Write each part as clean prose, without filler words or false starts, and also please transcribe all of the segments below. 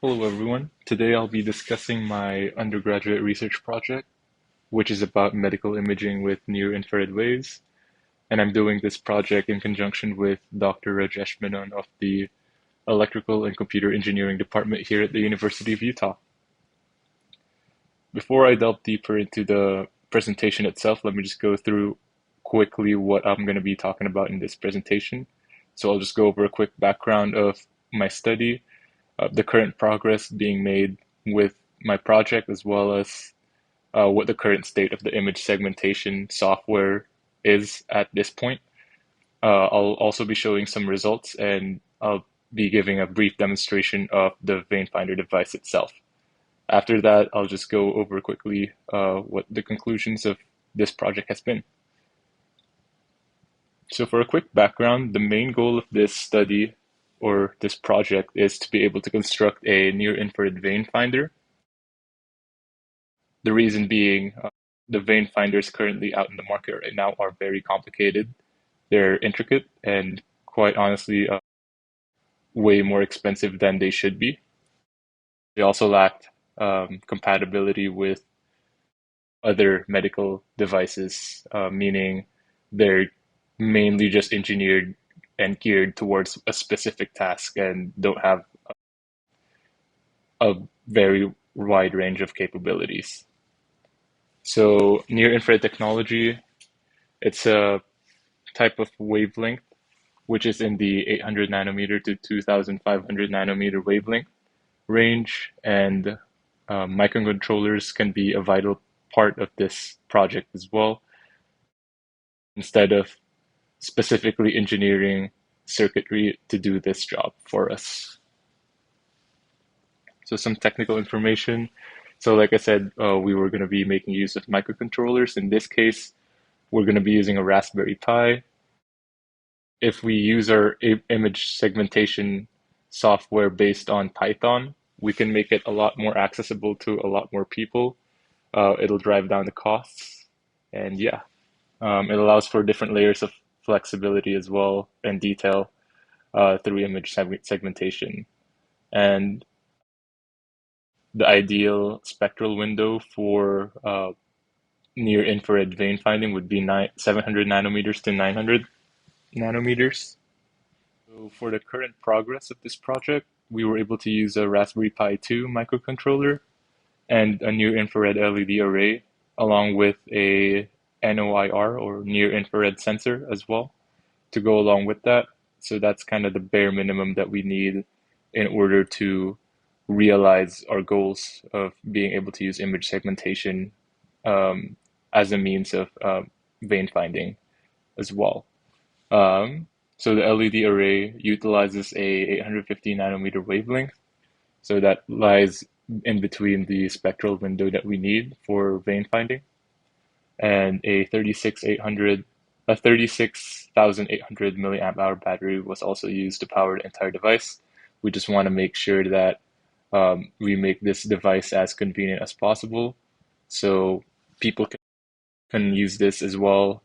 Hello, everyone. Today I'll be discussing my undergraduate research project, which is about medical imaging with near-infrared waves. And I'm doing this project in conjunction with Dr. Rajesh Menon of the Electrical and Computer Engineering Department here at the University of Utah. Before I delve deeper into the presentation itself, let me just go through quickly what I'm going to be talking about in this presentation. So I'll just go over a quick background of my study, the current progress being made with my project, as well as what the current state of the image segmentation software is at this point. I'll also be showing some results, and I'll be giving a brief demonstration of the Finder device itself. After that, I'll just go over quickly what the conclusions of this project has been. So for a quick background, the main goal of this study or this project is to be able to construct a near-infrared vein finder. The reason being, the vein finders currently out in the market right now are very complicated. They're intricate and quite honestly, way more expensive than they should be. They also lack compatibility with other medical devices, meaning they're mainly just engineered and geared towards a specific task and don't have a very wide range of capabilities. So near-infrared technology, it's a type of wavelength which is in the 800 nanometer to 2500 nanometer wavelength range, and microcontrollers can be a vital part of this project as well, instead of specifically engineering circuitry to do this job for us. So some technical information. So like I said, we were going to be making use of microcontrollers. In this case, we're going to be using a Raspberry Pi. If we use our image segmentation software based on Python, we can make it a lot more accessible to a lot more people. It'll drive down the costs. And yeah, it allows for different layers of flexibility as well and detail through image segmentation. And the ideal spectral window for near infrared vein finding would be 700 nanometers to 900 nanometers. So for the current progress of this project, we were able to use a Raspberry Pi 2 microcontroller and a near infrared LED array, along with a NOIR or near infrared sensor as well to go along with that. So that's kind of the bare minimum that we need in order to realize our goals of being able to use image segmentation as a means of vein finding as well. So the LED array utilizes a 850 nanometer wavelength, so that lies in between the spectral window that we need for vein finding, and a 36,800 milliamp hour battery was also used to power the entire device. We just want to make sure that we make this device as convenient as possible, so people can use this as well,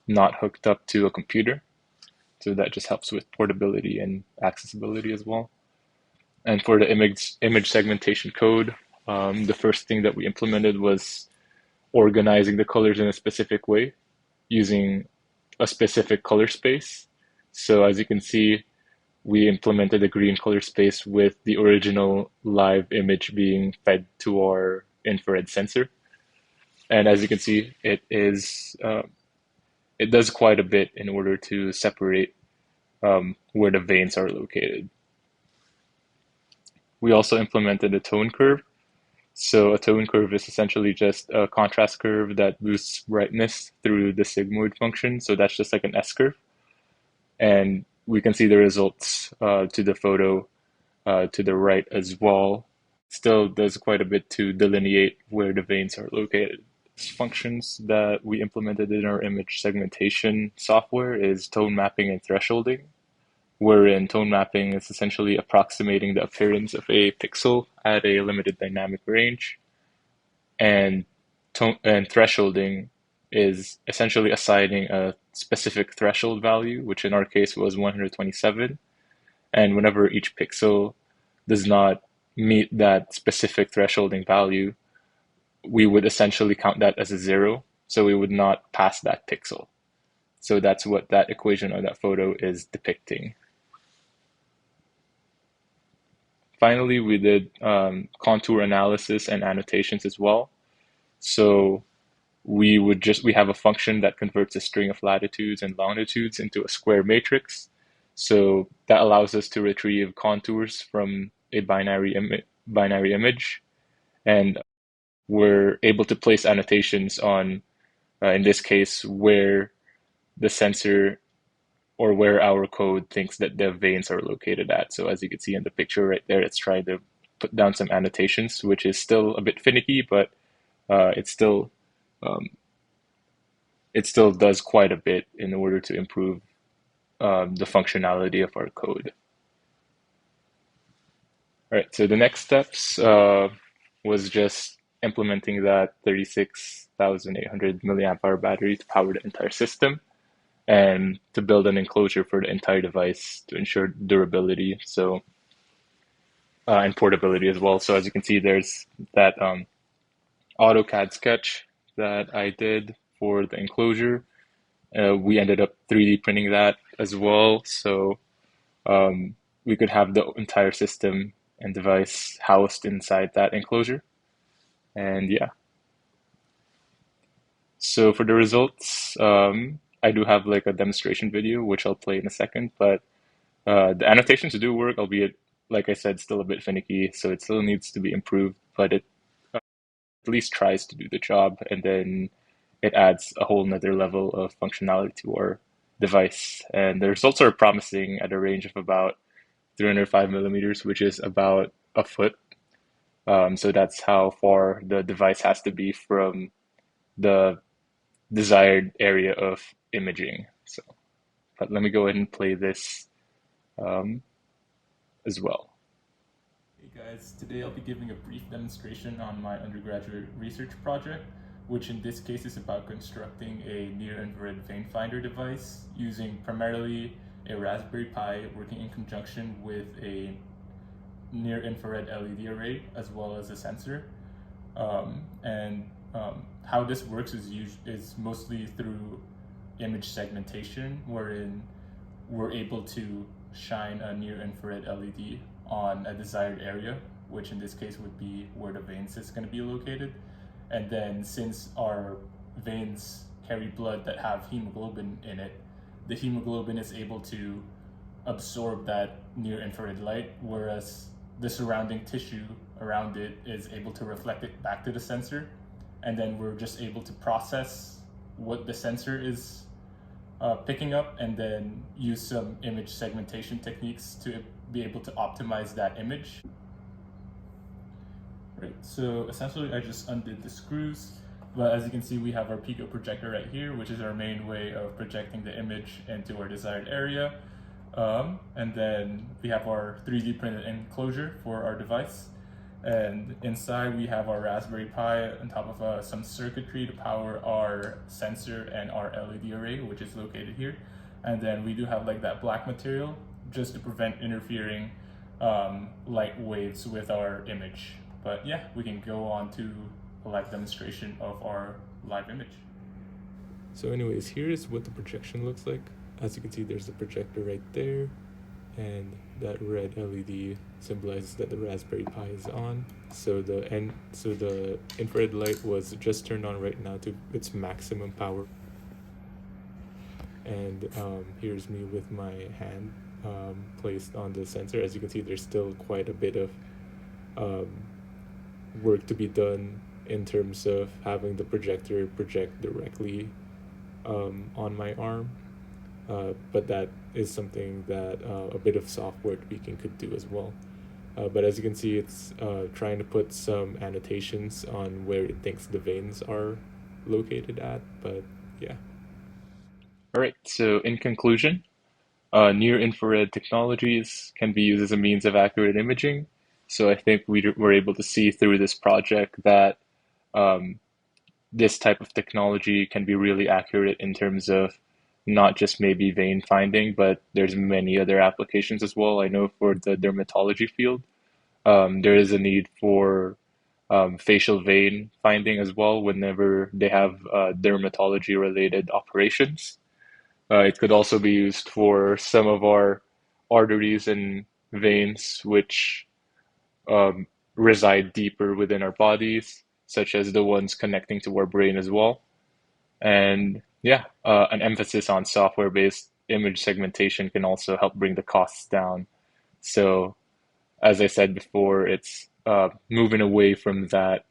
not hooked up to a computer. So that just helps with portability and accessibility as well. And for the image segmentation code, the first thing that we implemented was organizing the colors in a specific way using a specific color space. So as you can see, we implemented a green color space with the original live image being fed to our infrared sensor. And as you can see, it does quite a bit in order to separate where the veins are located. We also implemented a tone curve. So a tone curve is essentially just a contrast curve that boosts brightness through the sigmoid function. So that's just like an S curve. And we can see the results to the photo to the right as well. Still does quite a bit to delineate where the veins are located. Functions that we implemented in our image segmentation software is tone mapping and thresholding, wherein tone mapping is essentially approximating the appearance of a pixel at a limited dynamic range, and thresholding is essentially assigning a specific threshold value, which in our case was 127, and whenever each pixel does not meet that specific thresholding value, we would essentially count that as a zero. So we would not pass that pixel. So that's what that equation or that photo is depicting. Finally, we did contour analysis and annotations as well. So we have a function that converts a string of latitudes and longitudes into a square matrix. So that allows us to retrieve contours from a binary image, and we're able to place annotations on, in this case, where the sensor or where our code thinks that the veins are located at. So as you can see in the picture right there, it's trying to put down some annotations, which is still a bit finicky, but uh, it still um, it still does quite a bit in order to improve the functionality of our code. All right, so the next steps was just implementing that 36,800 milliamp hour battery to power the entire system and to build an enclosure for the entire device to ensure durability. So and portability as well. So as you can see, there's that AutoCAD sketch that I did for the enclosure. We ended up 3D printing that as well. So we could have the entire system and device housed inside that enclosure. And yeah, so for the results, I do have like a demonstration video, which I'll play in a second, but the annotations do work, albeit, like I said, still a bit finicky, so it still needs to be improved, but it at least tries to do the job, and then it adds a whole nother level of functionality to our device. And the results are promising at a range of about 305 millimeters, which is about a foot. So that's how far the device has to be from the desired area of imaging. So, but let me go ahead and play this um, as well. Hey guys, today I'll be giving a brief demonstration on my undergraduate research project, which in this case is about constructing a near-infrared vein finder device using primarily a Raspberry Pi working in conjunction with a near-infrared LED array as well as a sensor. And how this works is mostly through image segmentation, wherein we're able to shine a near-infrared LED on a desired area, which in this case would be where the veins is going to be located. And then since our veins carry blood that have hemoglobin in it, the hemoglobin is able to absorb that near-infrared light, whereas the surrounding tissue around it is able to reflect it back to the sensor. And then we're just able to process what the sensor is picking up and then use some image segmentation techniques to be able to optimize that image. Right, so essentially I just undid the screws, but as you can see we have our Pico projector right here, which is our main way of projecting the image into our desired area. And then we have our 3D printed enclosure for our device. And inside we have our Raspberry Pi on top of some circuitry to power our sensor and our LED array, which is located here. And then we do have like that black material just to prevent interfering light waves with our image. But yeah, we can go on to a live demonstration of our live image. So anyways, here's what the projection looks like. As you can see, there's the projector right there, and that red LED symbolizes that the Raspberry Pi is on. So the infrared light was just turned on right now to its maximum power. And here's me with my hand placed on the sensor. As you can see, there's still quite a bit of work to be done in terms of having the projector project directly on my arm. But that is something that a bit of software tweaking could do as well. But as you can see, it's trying to put some annotations on where it thinks the veins are located at, but yeah. All right, so in conclusion, near-infrared technologies can be used as a means of accurate imaging. So I think we were able to see through this project that um, this type of technology can be really accurate in terms of not just maybe vein finding, but there's many other applications as well. I know for the dermatology field, There is a need for facial vein finding as well whenever they have dermatology related operations. It could also be used for some of our arteries and veins, which um, reside deeper within our bodies, such as the ones connecting to our brain as well. And yeah, an emphasis on software-based image segmentation can also help bring the costs down. So, as I said before, it's moving away from that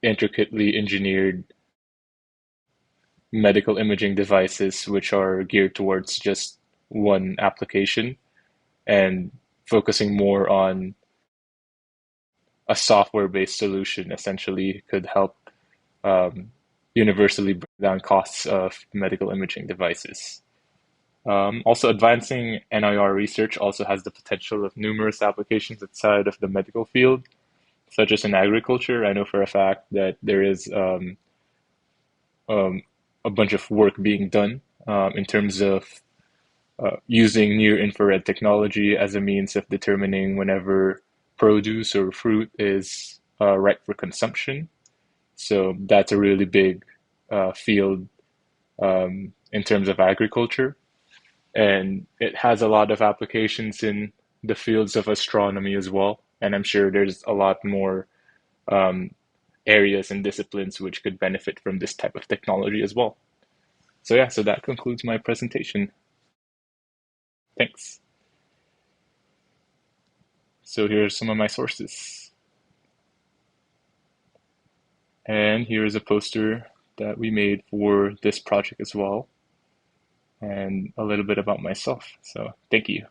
intricately engineered medical imaging devices, which are geared towards just one application, and focusing more on a software-based solution essentially could help um, universally bring down costs of medical imaging devices. Also, advancing NIR research also has the potential of numerous applications outside of the medical field, such as in agriculture. I know for a fact that there is um, a bunch of work being done in terms of using near infrared technology as a means of determining whenever produce or fruit is ripe for consumption. So that's a really big field in terms of agriculture. And it has a lot of applications in the fields of astronomy as well. And I'm sure there's a lot more um, areas and disciplines which could benefit from this type of technology as well. So yeah, so that concludes my presentation. Thanks. So here are some of my sources. And here is a poster that we made for this project as well, and a little bit about myself. So thank you.